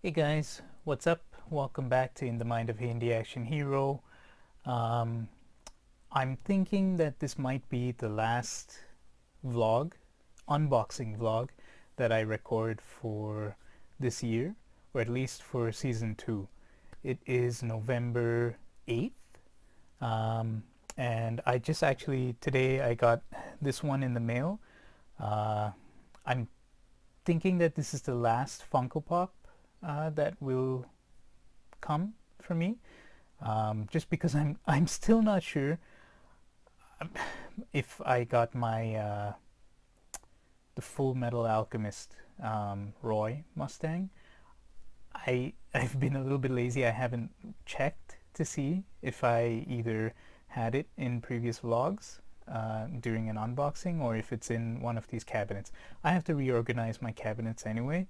Hey guys, what's up? Welcome back to In the Mind of Hindiactionhero. Um, I'm thinking that this might be the last vlog, unboxing vlog, that I record for this year, or at least for season 2. It is November 8th, um, and I just actually, today I got this one in the mail. I'm thinking that this is the last Funko Pop that will come for me, just because I'm still not sure if I got my the Full Metal Alchemist Roy Mustang. I've been a little bit lazy. I haven't checked to see if I either had it in previous vlogs during an unboxing or if it's in one of these cabinets. I have to reorganize my cabinets anyway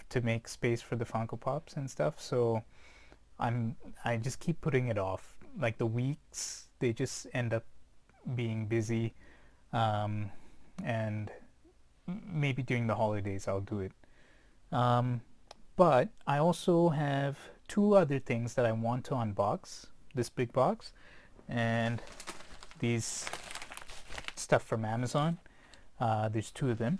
to make space for the Funko Pops and stuff, so I just keep putting it off. Like the weeks, they just end up being busy, and maybe during the holidays I'll do it. But I also have two other things that I want to unbox. This big box and these stuff from Amazon. There's two of them.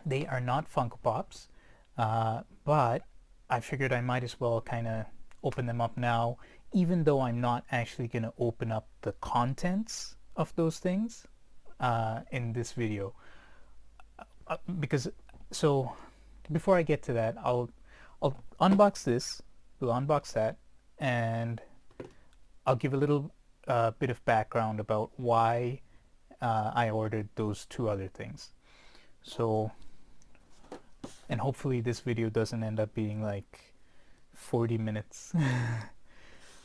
They are not Funko Pops, but I figured I might as well kind of open them up now, even though I'm not actually going to open up the contents of those things in this video. Because, so before I get to that, I'll unbox this, we'll unbox that, and I'll give a little bit of background about why I ordered those two other things. So, and hopefully this video doesn't end up being like 40 minutes.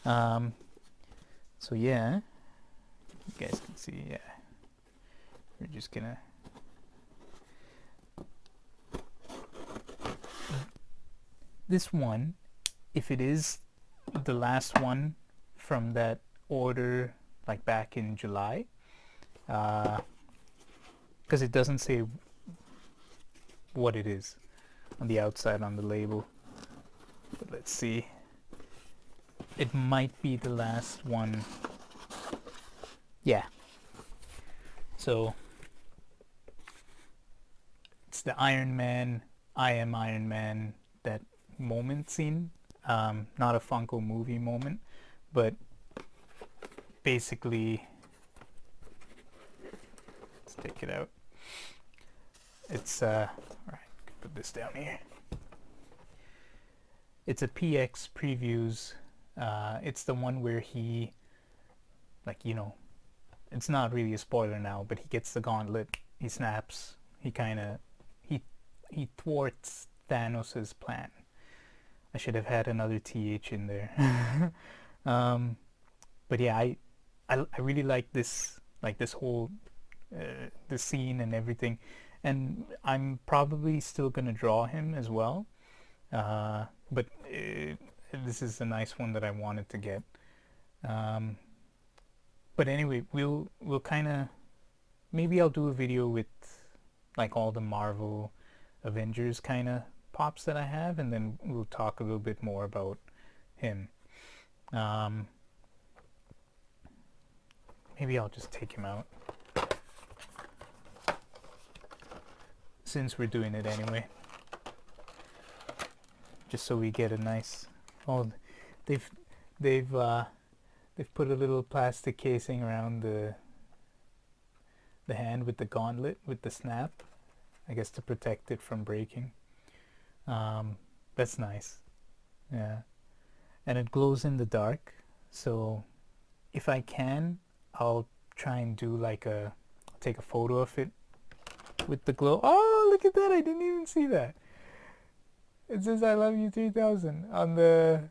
So yeah, you guys can see, yeah, we're just gonna this one, if it is the last one from that order, like back in July, because it doesn't say what it is on the outside on the label, but let's see, it might be the last one. Yeah, so it's the Iron Man, I am Iron Man, that moment scene, not a Funko movie moment, but basically, let's take it out. It's all right, put this down here. It's a PX previews. It's the one where he, like, you know, it's not really a spoiler now, but he gets the gauntlet, he snaps, he kind of, he thwarts Thanos's plan. I should have had another TH in there. But yeah, I really like this whole the scene and everything, and I'm probably still gonna draw him as well, but this is a nice one that I wanted to get. But anyway, we'll kind of, maybe I'll do a video with like all the Marvel Avengers kind of pops that I have, and then we'll talk a little bit more about him. Maybe I'll just take him out since we're doing it anyway, just so we get a nice, oh, they've put a little plastic casing around the hand with the gauntlet, with the snap, I guess to protect it from breaking. That's nice. Yeah, and it glows in the dark, so if I can, I'll try and do like take a photo of it with the glow. Oh, look at that, I didn't even see that. It says I love you 3000 on the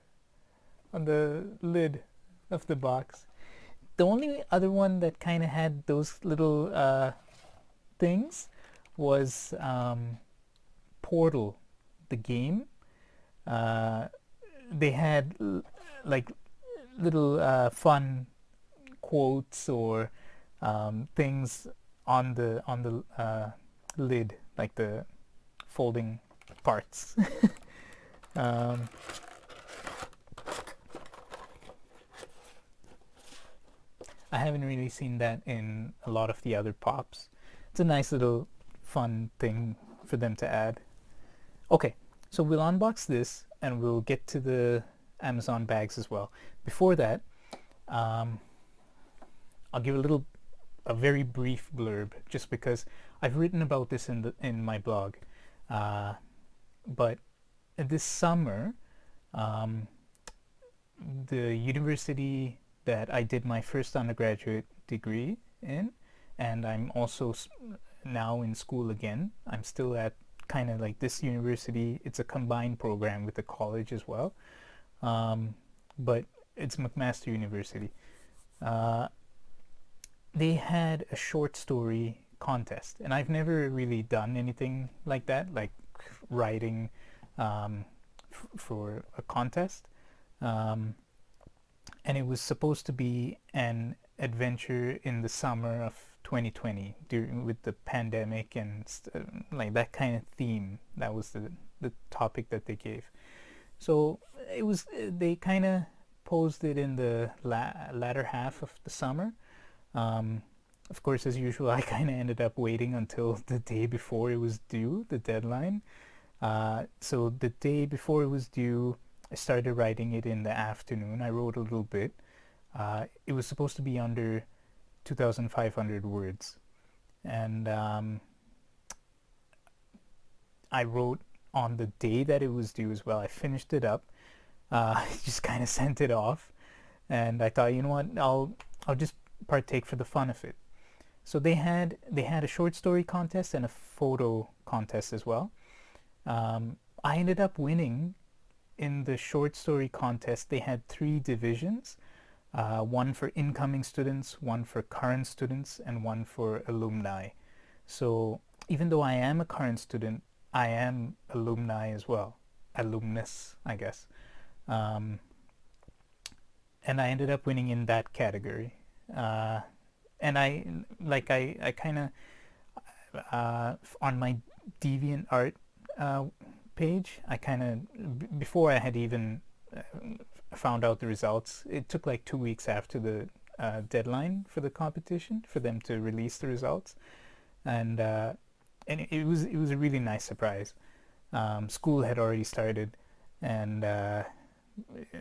lid of the box. The only other one that kind of had those little things was Portal, the game. They had like little fun quotes or things on the lid, like the folding parts. Um, I haven't really seen that in a lot of the other pops. It's a nice little fun thing for them to add. Okay, so we'll unbox this and we'll get to the Amazon bags as well. Before that, I'll give a very brief blurb, just because I've written about this in my blog. But this summer, the university that I did my first undergraduate degree in, and I'm also now in school again. I'm still at kind of like this university. It's a combined program with the college as well, but it's McMaster University. They had a short story contest, and I've never really done anything like that, like writing for a contest. And it was supposed to be an adventure in the summer of 2020 with the pandemic and like that kind of theme. That was the topic that they gave. So it was, they kind of posed it in the latter half of the summer. Of course, as usual, I kind of ended up waiting until the day before it was due, the deadline. So the day before it was due, I started writing it in the afternoon. I wrote a little bit. It was supposed to be under 2,500 words. And I wrote on the day that it was due as well. I finished it up. Just kind of sent it off. And I thought, you know what, I'll just partake for the fun of it. So they had a short story contest and a photo contest as well. I ended up winning. In the short story contest, they had 3 divisions, one for incoming students, one for current students, and one for alumni. So even though I am a current student, I am alumni as well, alumnus, I guess. And I ended up winning in that category. And I kind of, on my DeviantArt page, I kind of, before I had even found out the results, it took like 2 weeks after the deadline for the competition for them to release the results, and it was a really nice surprise. School had already started, and I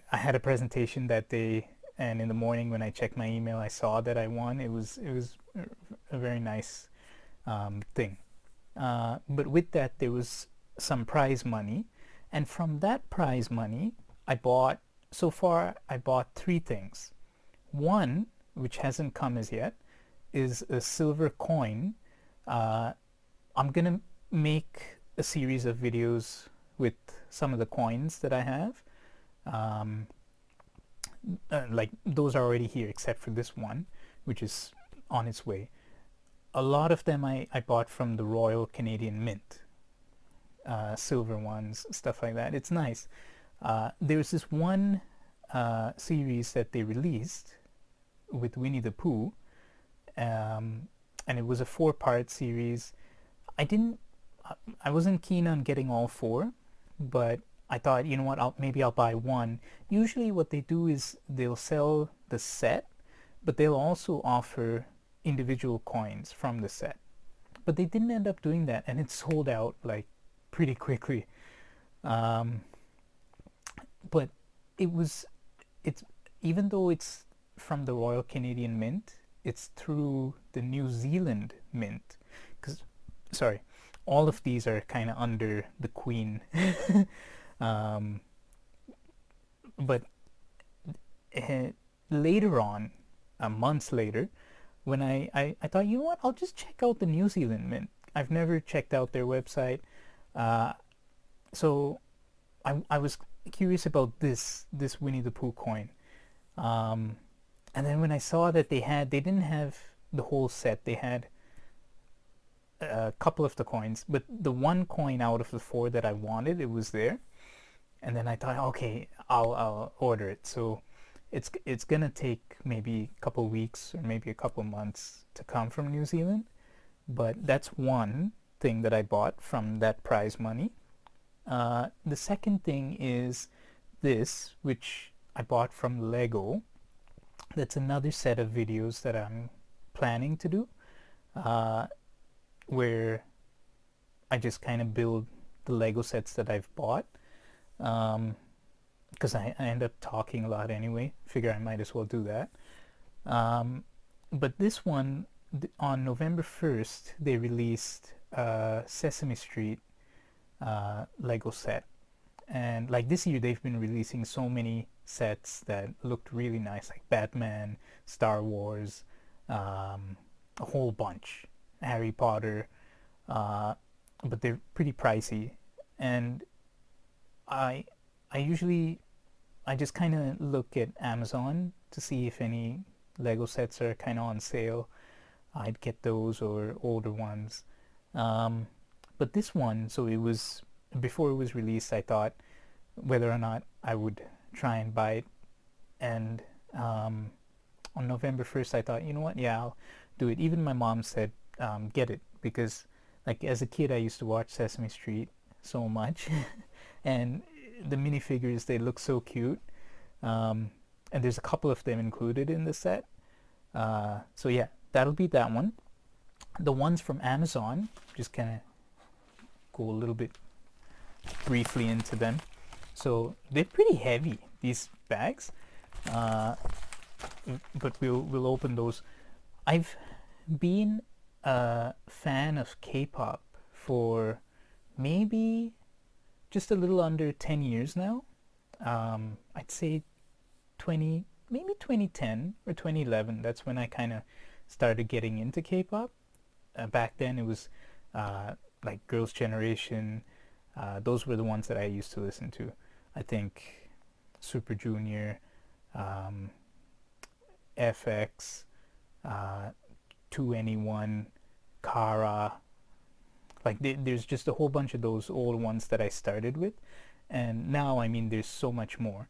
had a presentation that day, and in the morning when I checked my email, I saw that I won. It was a very nice thing. But with that, there was some prize money, and from that prize money I bought 3 things. One, which hasn't come as yet, is a silver coin. I'm gonna make a series of videos with some of the coins that I have. Like those are already here except for this one, which is on its way. A lot of them I bought from the Royal Canadian Mint. Silver ones, stuff like that. It's nice. There's this one series that they released with Winnie the Pooh, and it was a 4-part series. I wasn't keen on getting all 4, but I thought, you know what, maybe I'll buy one. Usually what they do is they'll sell the set, but they'll also offer individual coins from the set. But they didn't end up doing that, and it sold out like pretty quickly. But it's even though it's from the Royal Canadian Mint, it's through the New Zealand Mint. Because, sorry, all of these are kind of under the Queen. But later on, months later, when I thought, you know what, I'll just check out the New Zealand Mint. I've never checked out their website. So I was curious about this Winnie the Pooh coin. And then when I saw that they didn't have the whole set, they had a couple of the coins, but the one coin out of the 4 that I wanted, it was there. And then I thought, okay, I'll order it. So it's gonna take maybe a couple weeks or maybe a couple months to come from New Zealand. But that's one thing that I bought from that prize money. The second thing is this, which I bought from Lego. That's another set of videos that I'm planning to do, where I just kind of build the Lego sets that I've bought, because I end up talking a lot anyway. Figure I might as well do that. But this one, on November 1st, they released Sesame Street Lego set. And like this year, they've been releasing so many sets that looked really nice, like Batman, Star Wars, a whole bunch, Harry Potter, but they're pretty pricey. And I I just kind of look at Amazon to see if any Lego sets are kind of on sale. I'd get those or older ones. But this one, so it was before it was released, I thought whether or not I would try and buy it. And on November 1st, I thought, you know what? Yeah, I'll do it. Even my mom said, get it, because like as a kid, I used to watch Sesame Street so much, and the minifigures, they look so cute. And there's a couple of them included in the set. So yeah, that'll be that one. The ones from Amazon, just kind of go a little bit briefly into them. So they're pretty heavy, these bags, but we'll open those. I've been a fan of K-pop for maybe just a little under 10 years now. I'd say maybe 2010 or 2011. That's when I kind of started getting into K-pop. Back then it was like Girls' Generation. Those were the ones that I used to listen to. I think Super Junior, FX, 2NE1, Kara. Like there's just a whole bunch of those old ones that I started with, and now I mean there's so much more.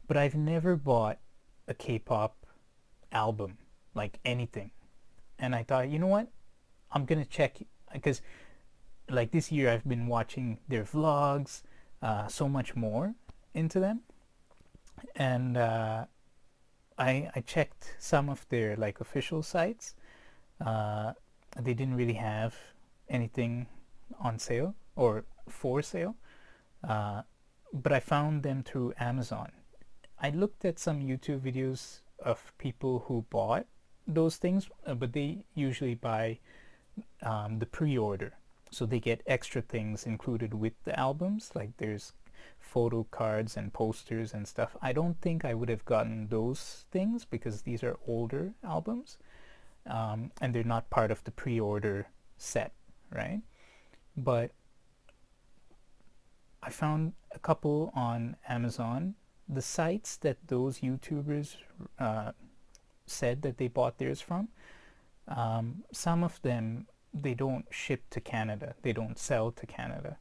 But I've never bought a K-pop album, like anything. And I thought, you know what? I'm gonna check, because like this year I've been watching their vlogs, so much more into them. And I checked some of their like official sites. They didn't really have anything on sale or for sale, but I found them through Amazon. I looked at some YouTube videos of people who bought those things, but they usually buy the pre-order, so they get extra things included with the albums, like there's photo cards and posters and stuff. I don't think I would have gotten those things because these are older albums, and they're not part of the pre-order set, right? But I found a couple on Amazon. The sites that those YouTubers said that they bought theirs from, some of them, they don't ship to Canada. They don't sell to Canada.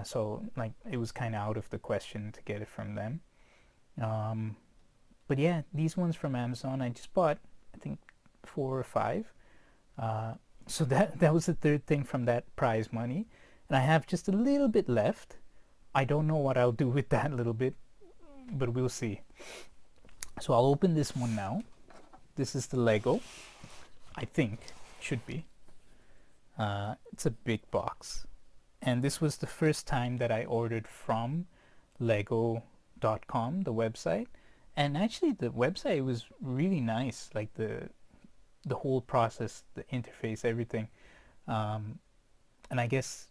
So like it was kind of out of the question to get it from them. But yeah, these ones from Amazon, I just bought, I think 4 or 5. So that was the third thing from that prize money. And I have just a little bit left. I don't know what I'll do with that little bit, but we'll see. So I'll open this one now. This is the Lego. I think should be. It's a big box. And this was the first time that I ordered from lego.com, the website. And actually the website was really nice, like the whole process, the interface, everything. And I guess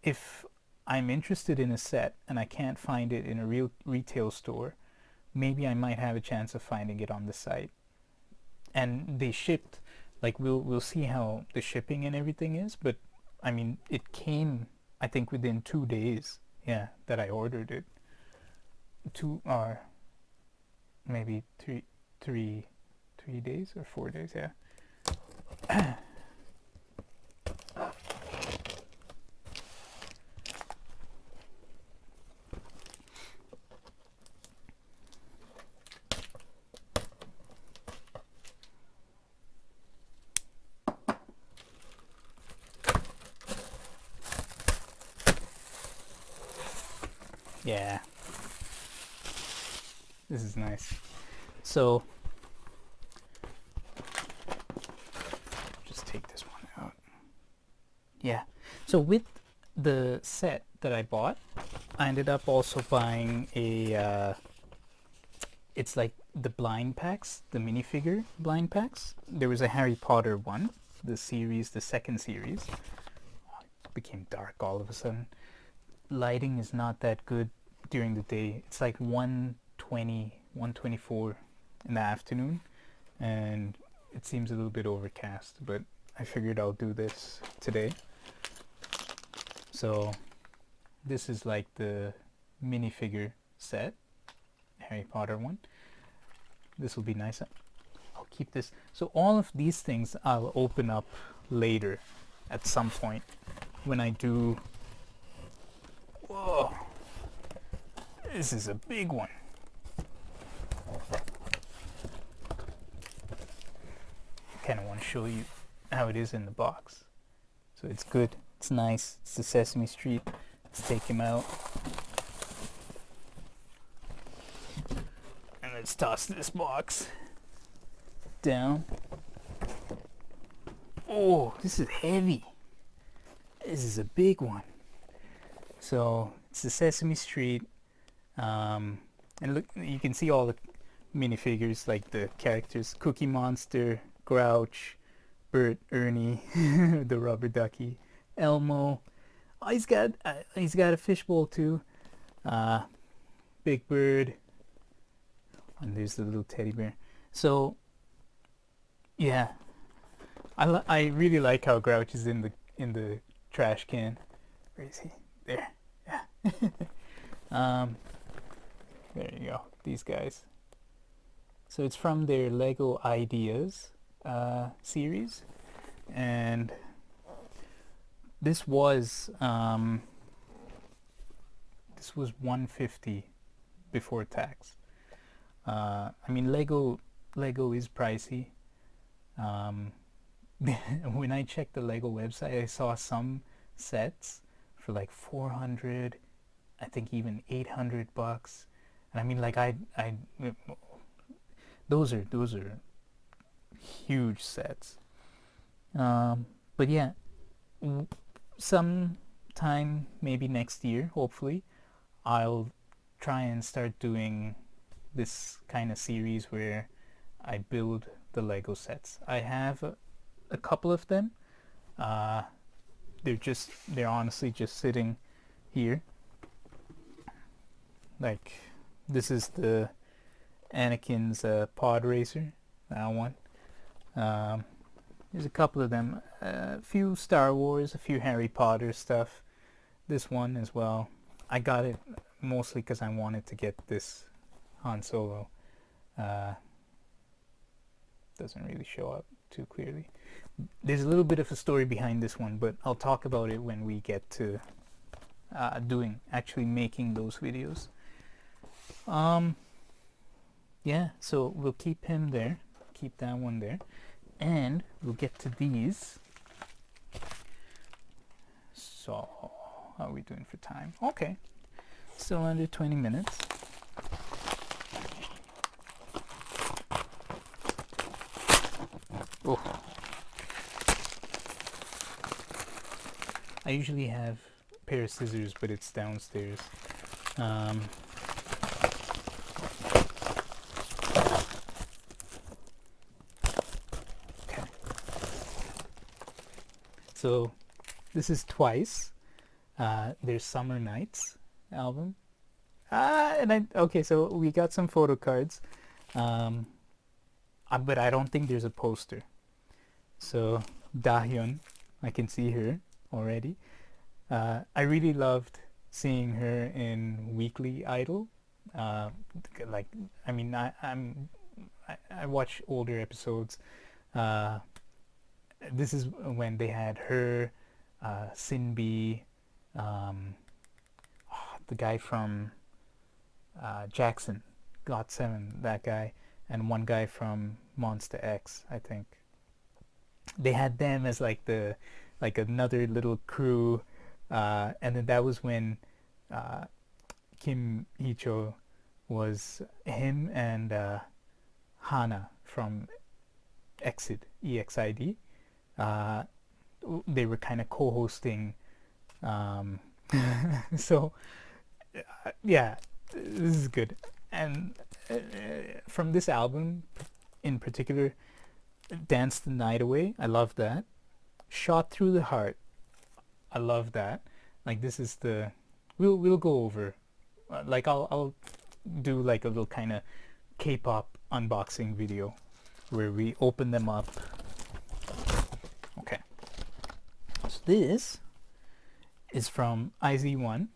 if I'm interested in a set and I can't find it in a real retail store, maybe I might have a chance of finding it on the site. And they shipped, like we'll see how the shipping and everything is, but I mean it came, I think, within 2 days, yeah, that I ordered it. 2 or maybe three days or 4 days, yeah. Yeah, this is nice. So just take this one out. Yeah, so with the set that I bought, I ended up also buying a it's like the blind packs, the minifigure blind packs. There was a Harry Potter one, the series, the second series. It became dark all of a sudden. Lighting is not that good during the day. It's like 1:20, 1:24 in the afternoon, and it seems a little bit overcast, but I figured I'll do this today. So this is like the minifigure set, Harry Potter one. This will be nice. I'll keep this. So all of these things I'll open up later at some point when I do. Whoa, this is a big one. I kind of want to show you how it is in the box. So it's good, it's nice, it's the Sesame Street. Let's take him out. And let's toss this box down. Oh, this is heavy. This is a big one. So it's the Sesame Street, and look, you can see all the minifigures, like the characters: Cookie Monster, Grouch, Bert, Ernie, the rubber ducky, Elmo. Oh, he's got a fishbowl too. Big Bird, and there's the little teddy bear. So yeah, I really like how Grouch is in the trash can. Where is he? There. Yeah. There you go. These guys. So it's from their Lego Ideas series, and this was $150 before tax. I mean, Lego is pricey. When I checked the Lego website, I saw some sets for like 400, I think even $800. And I mean, like those are huge sets. But yeah, sometime maybe next year, hopefully, I'll try and start doing this kind of series where I build the Lego sets. I have a couple of them. They're honestly just sitting here. Like, this is the Anakin's pod racer, that one. There's a couple of them, a few Star Wars, a few Harry Potter stuff, this one as well. I got it mostly because I wanted to get this Han Solo. Doesn't really show up too clearly. There's a little bit of a story behind this one, but I'll talk about it when we get to actually making those videos. Yeah, so we'll keep him there, keep that one there, and we'll get to these. So how are we doing for time? Okay, still under 20 minutes. Oh, I usually have a pair of scissors, but it's downstairs. Okay. So this is Twice, their Summer Nights album. Okay, so we got some photo cards, but I don't think there's a poster. So Dahyun, I can see her already. I really loved seeing her in Weekly Idol. Like, I mean, I watch older episodes. This is when they had her, Sinbi, the guy from Jackson, GOT7, that guy, and one guy from Monster X, I think. They had them as like another little crew, and then that was when Kim Hee-cho was him and Hana from EXID. They were kind of co-hosting. So yeah, this is good. And from this album in particular, Dance the Night Away, I love that. Shot Through the Heart, I love that. Like, this is the, we'll go over, like I'll do like a little kind of K-pop unboxing video where we open them up. Okay, so this is from IZY1.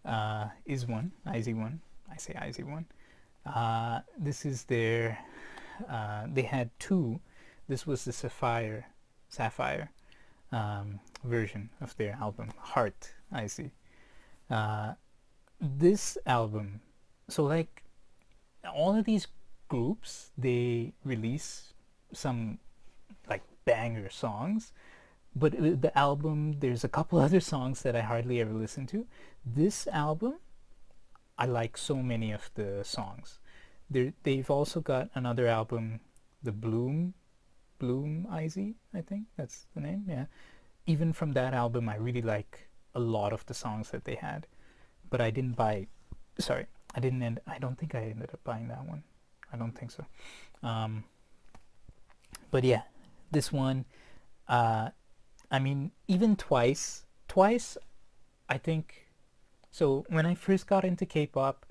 IZY1. I say IZY1. This is their. They had two. This was the Sapphire version of their album Heart. I see. This album. So like all of these groups, they release some like banger songs, but the album, there's a couple other songs that I hardly ever listen to. This album, I like so many of the songs. They've also got another album, the Bloom ITZY, I think that's the name. Yeah, even from that album, I really like a lot of the songs that they had, but I didn't buy. Sorry, I don't think I ended up buying that one. I don't think so. But yeah, this one. I mean, even twice, I think. So when I first got into K-pop,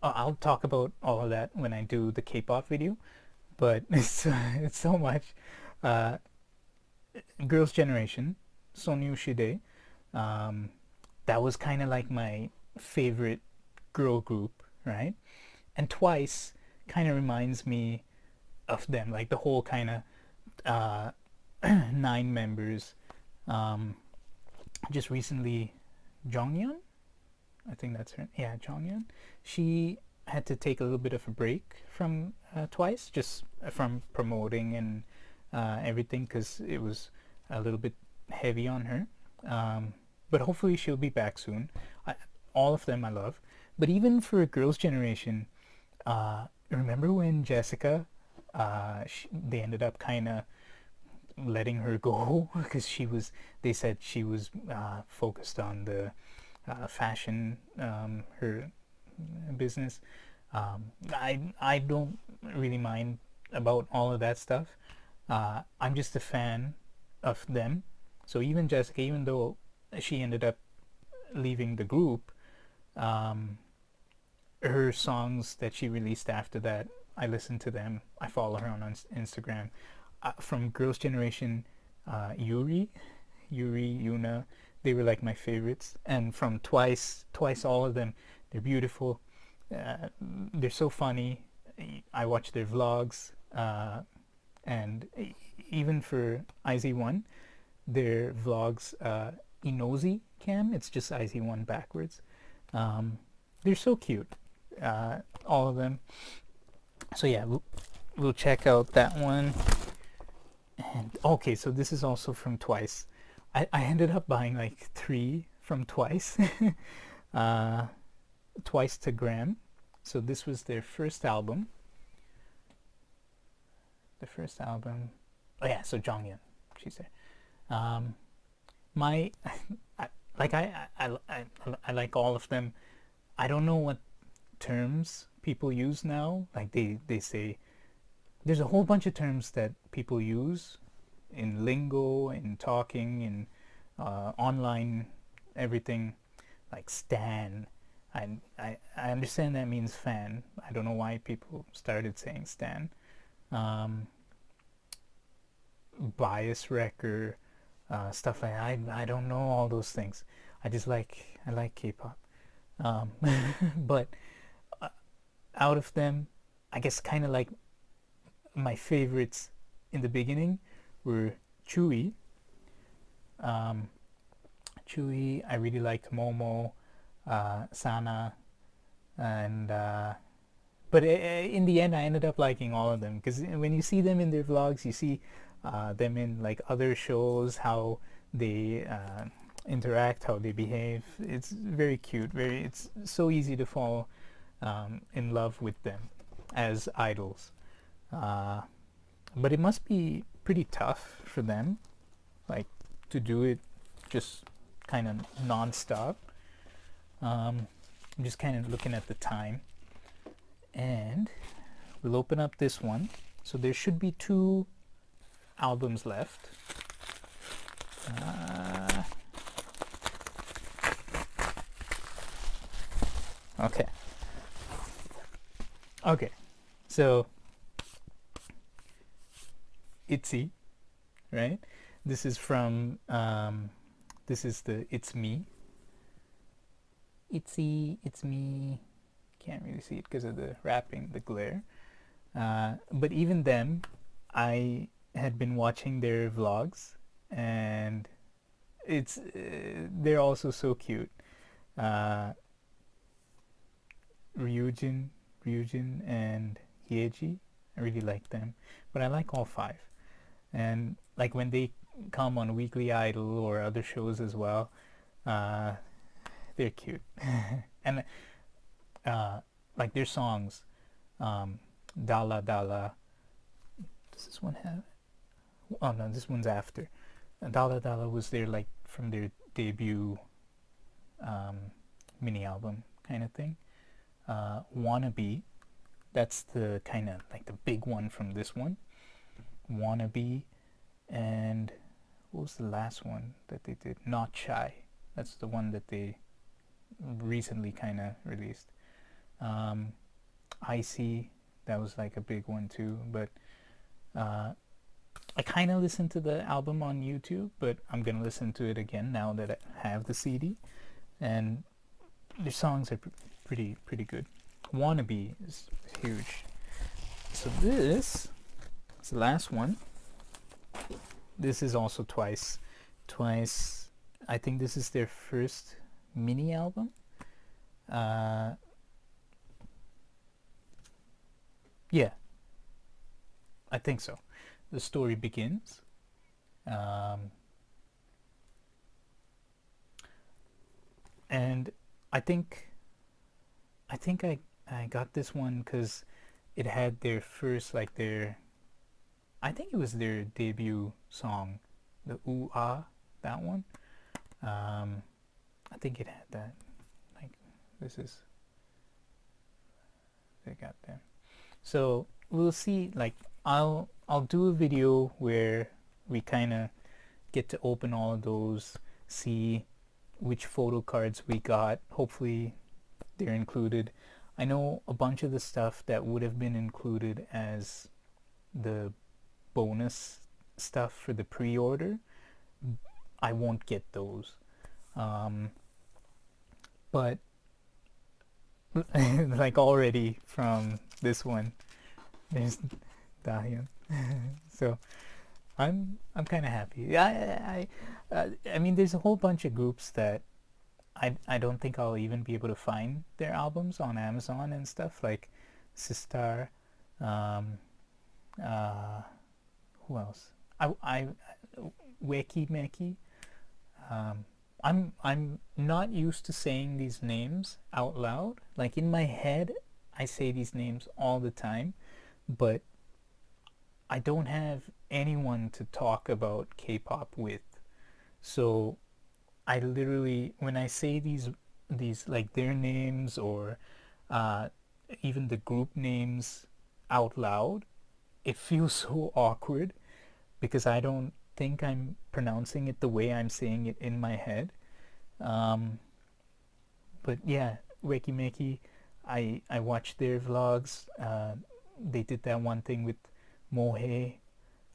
I'll talk about all of that when I do the K-pop video, but it's so much. Girls' Generation, Sonyu Shide, that was kind of like my favorite girl group, right? And Twice kind of reminds me of them, like the whole kind of 9 members. Just recently, Jonghyun, I think that's her. Yeah, Jonghyun. She had to take a little bit of a break from Twice, just from promoting and everything, because it was a little bit heavy on her. But hopefully she'll be back soon. All of them I love. But even for Girls' Generation, remember when Jessica, they ended up kind of letting her go because they said she was focused on the fashion, her business. I don't really mind about all of that stuff. I'm just a fan of them. So even Jessica, even though she ended up leaving the group, her songs that she released after that, I listen to them. I follow her on Instagram. From Girls' Generation, Yuri, Yuna, they were like my favorites. And from Twice, all of them, they're beautiful. They're so funny. I watch their vlogs. And even for IZY1, their vlogs, Inozi Cam, it's just IZY1 backwards. They're so cute, all of them. So yeah, we'll check out that one. And okay, so this is also from Twice. I ended up buying like 3 from Twice. Twice to Gram. So this was their first album. Oh yeah, so Jonghyun, she's there. I like all of them. I don't know what terms people use now. Like they say, there's a whole bunch of terms that people use in lingo, in talking, in online, everything, like stan. I understand that means fan. I don't know why people started saying stan. Bias wrecker, stuff like that. I don't know all those things. I like K-pop. But out of them, I guess kind of like my favorites in the beginning were Chewy. Chewy, I really liked Momo, Sana, and but in the end I ended up liking all of them, because when you see them in their vlogs, you see them in like other shows, how they interact, how they behave. It's very cute. It's so easy to fall in love with them as idols. Uh, but it must be pretty tough for them, like to do it just kind of non-stop. I'm just kind of looking at the time, and we'll open up this one. So there should be 2 albums left. Okay. Okay. So ITZY, right? This is from this is the It's Me. ITZY, it's me. Can't really see it because of the wrapping, the glare. But even them, I had been watching their vlogs, and it's they're also so cute. Ryujin, and Hyeji, I really like them, but I like all 5. And like when they come on Weekly Idol or other shows as well, they're cute. And like their songs, Dala Dala. Does this one have? Oh no, this one's after. Dala Dala was their like from their debut mini album kind of thing. Wannabe, that's the kind of like the big one from this one. Wannabe, and what was the last one that they did? Not Shy. That's the one that they recently kind of released. ITZY, that was like a big one too, but I kind of listened to the album on YouTube, but I'm gonna listen to it again now that I have the CD, and their songs are pretty good. Wannabe is huge. So this is the last one. This is also twice. I think this is their first mini album. Yeah, I think so. The story begins. And I think I got this one because it had their first, like their, I think it was their debut song, the Ooh Ah, that one. I think it had that. Like this is, they got them. So we'll see. Like I'll do a video where we kind of get to open all of those, see which photo cards we got. Hopefully they're included. I know a bunch of the stuff that would have been included as the bonus stuff for the pre-order, I won't get those. But like already from this one, there's Dahyun. So I'm kind of happy. I mean, there's a whole bunch of groups that I don't think I'll even be able to find their albums on Amazon and stuff, like Sistar. Who else? I Weki Meki. I'm not used to saying these names out loud. Like in my head, I say these names all the time, but I don't have anyone to talk about K-pop with. So I literally, when I say these like their names or even the group names out loud, it feels so awkward because I don't think I'm pronouncing it the way I'm saying it in my head. But yeah, Weki Meki, I watched their vlogs. They did that one thing with Mohe,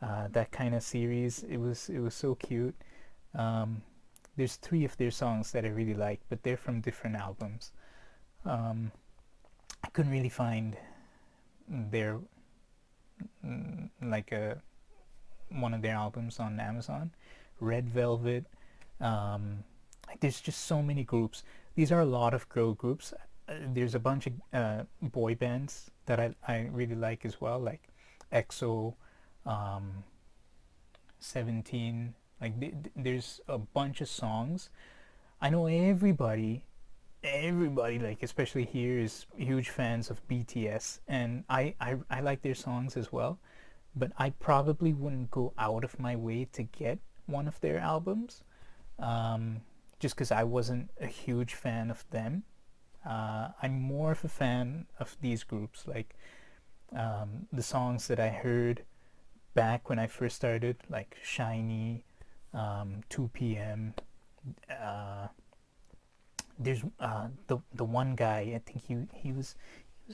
that kind of series. It was so cute. There's 3 of their songs that I really like, but they're from different albums. I couldn't really find their like one of their albums on Amazon. Red Velvet. Like there's just so many groups. These are a lot of girl groups. There's a bunch of boy bands that I really like as well, like EXO, 17, Like there's a bunch of songs. I know everybody, like especially here, is huge fans of BTS, and I like their songs as well, but I probably wouldn't go out of my way to get one of their albums, um, just because I wasn't a huge fan of them. I'm more of a fan of these groups, like the songs that I heard back when I first started, like Shiny, 2 p.m. Uh, there's the one guy. I think he was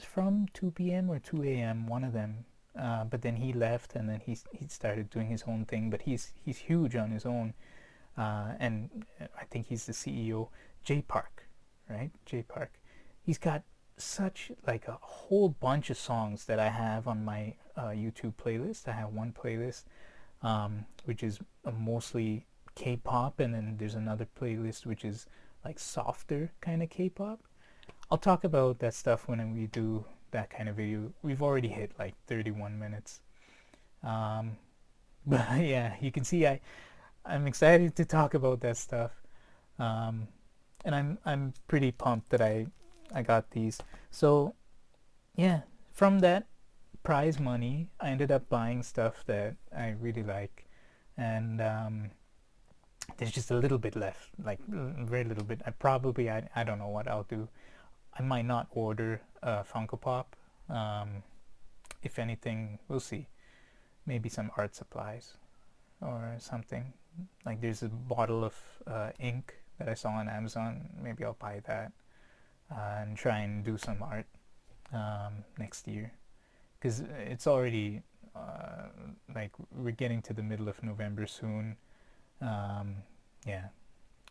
from 2 p.m. or 2 a.m. One of them. But then he left, and then he started doing his own thing. But he's huge on his own, and I think he's the CEO. J Park, right? J Park. He's got such like a whole bunch of songs that I have on my YouTube playlist. I have one playlist which is mostly K-pop, and then there's another playlist which is like softer kind of K-pop. I'll talk about that stuff when we do that kind of video. We've already hit like 31 minutes. Um, but yeah, you can see I'm excited to talk about that stuff. Um, and I'm pretty pumped that I got these. So yeah, from that prize money, I ended up buying stuff that I really like, and there's just a little bit left, like very little bit. I don't know what I'll do. I might not order a Funko Pop. If anything, we'll see. Maybe some art supplies or something. Like there's a bottle of ink that I saw on Amazon. Maybe I'll buy that and try and do some art next year, because it's already like we're getting to the middle of November soon. Yeah,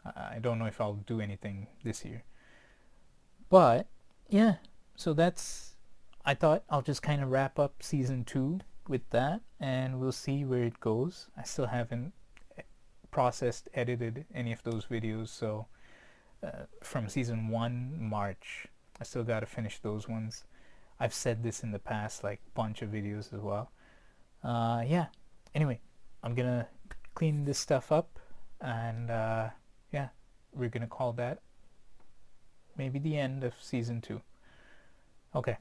I don't know if I'll do anything this year, but yeah. So that's. I thought I'll just kind of wrap up season 2 with that, and we'll see where it goes. I still haven't processed, edited any of those videos, so from season 1 March, I still got to finish those ones. I've said this in the past, like bunch of videos as well. Yeah. Anyway, I'm gonna clean this stuff up, and yeah, we're gonna call that maybe the end of season 2. Okay.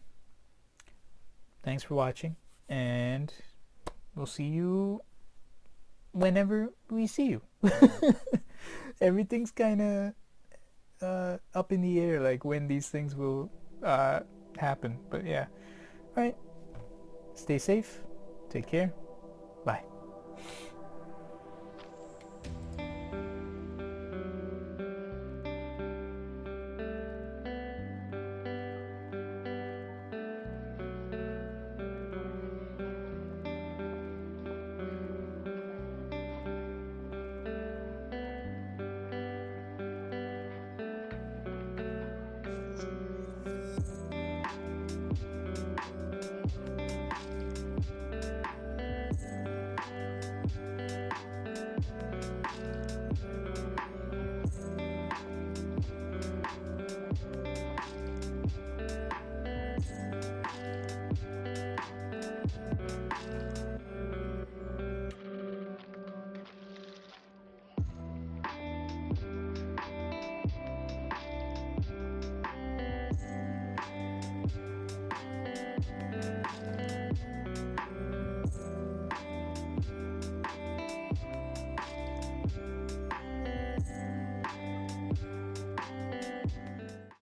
Thanks for watching, and we'll see you whenever we see you. Everything's kind of up in the air, like when these things will happen. But yeah. All right. Stay safe. Take care. Bye.